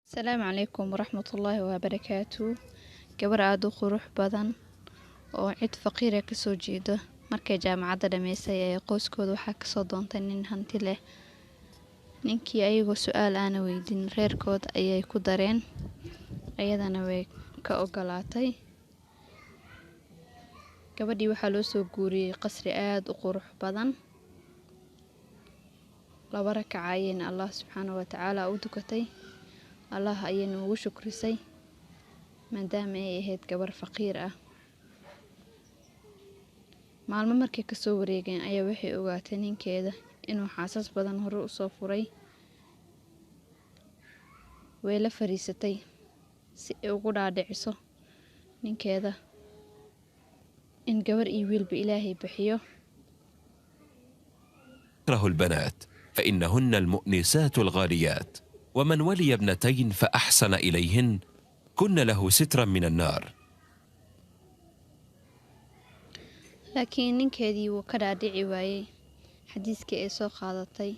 السلام عليكم ورحمة الله وبركاته. gabar aad u qurux badan oo cid faqiira ka soo jeeda markay jaamacadda dhameysay ee qoyskooda waxaa kasoo doontay nin hanti leh. Ninkii ayagoo su'aal aana weydiin reerkood ayay ku dareen, ayadana way ka ogolaatay. Gabadhii waxaa loo soo guuriyey qasri aad u qurux badan, laba rakacayn Allah subxaanahu wa ta'ala u dukatay. Allah ayayna ugu shukrisay maadaama ay ahayd gabar faqiir ah. Maalmo markay ka soo wareegeen ayaa waxay ogaatay ninkeeda inuu xaasas badan hore u soo furay. Way la fariisatay si ay ugu dhaadhiciso ninkeeda in gabar iyo wiilba Ilaahay bixiyo. يكره البنات فإنهن المؤنسات الغاليات، ومن ولي ابنتين فأحسن إليهن كن له سترا من النار. laakiin ninkeedii wuu ka dhaadhici waayey xadiiskii ay soo qaadatay,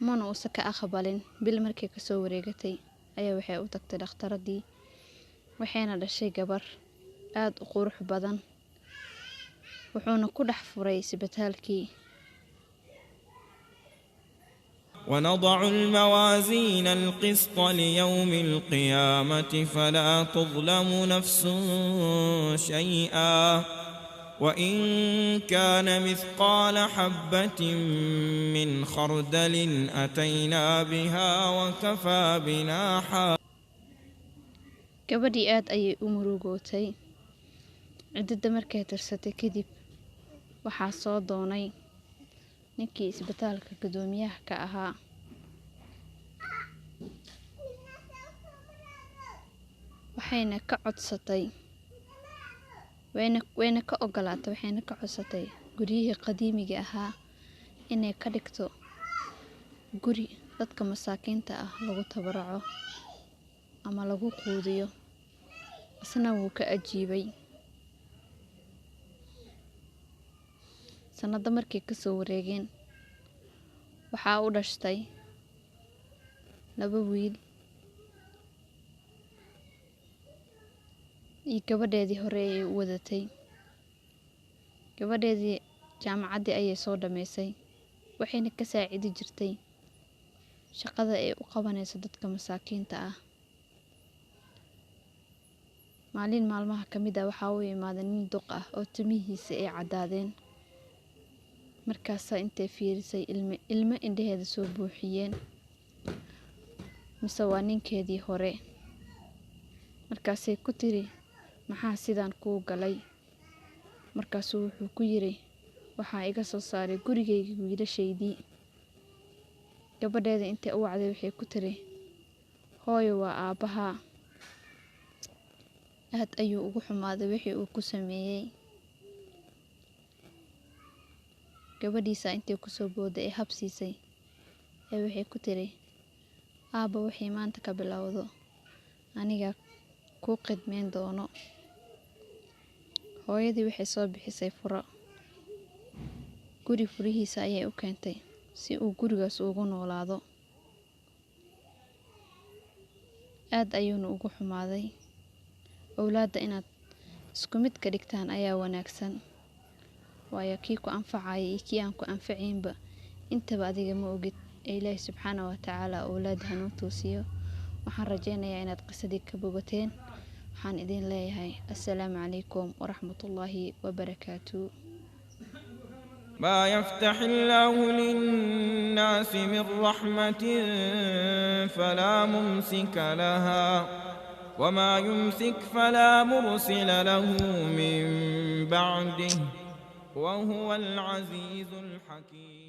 mana uusan ka aqbalin. bil markay ka soo wareegatay ayaa waxay u tagtay dhakhtaradii, waxayna dhashay gabar aad u qurux badan, wuxuuna ku dhex furay isbitaalkii. ونضع الموازين القسط ليوم القيامة فلا تظلم نفس شيئا وإن كان مثقال حبة من خردل أتينا بها وكفى بنا حاسبين. gabadhii aad ayay u murugootay. ciddada markay tirsatay kadib waxaa soo doonay ninkii isbitaalka gudoomiyaha ka ahaa. waxayna ka codsatay wayna ka ogolaatay, waxayna ka codsatay guryihii qadiimiga ahaa inay ka dhigto guri dadka masaakiinta ah lagu tabaraco ama lagu quudiyo. isna wuu ka ajiibay. sanado markay ka soo wareegeen waxaa u dhashtay laba wiil iyo gabadheedii hore ee u wadatay. gabadheedii jaamacaddii ayay soo dhameysay, waxayna ka saacidi jirtay shaqada ay u qabanayso dadka masaakiinta ah. maalin maalmaha ka mid ah waxaa u imaaday nin duq ah oo timihiisa ay caddaadeen. markaasaa intay fiirisay ilmo indhaheeda soo buuxiyeen, mise waa ninkeedii hore. markaasay ku tiri, maxaa sidaan kuu galay? markaasuu wuxuu ku yiri, waxaa iga soo saaray gurigayga wiilashaydii. gabadheeda intay u wacday waxay ku tiri, hooyo waa aabbahaa. aad ayuu ugu xumaaday wixii uu ku sameeyey. gabadhiisa intay kusoo booday ee habsiisay ee waxay ku tiri, aabba wixii maanta ka bilowdo aniga kuu qidmeyn doono. hooyadii waxay soo bixisay furo, guri furihiisa ayay u keentay si uu gurigaas ugu noolaado. aad ayuuna ugu xumaaday. owlaadda inaad isku mid ka dhigtaan ayaa wanaagsan, waayo kii ku anfacaya iyo kii aan ku anfacaynba intaba adiga ma ogid. ilaahay subxaanahu wa ta'ala owlaad hanuun toosiyo. waxaan rajaynayaa inaad qisadii ka bogateen. waxaan idin leeyahay assalaamu calaykum waraxmatullaahi wabarakaatu. ما يفتح الله للناس من رحمة فلا ممسك لها وما يمسك فلا مرسل له من بعده وهو العزيز الحكيم.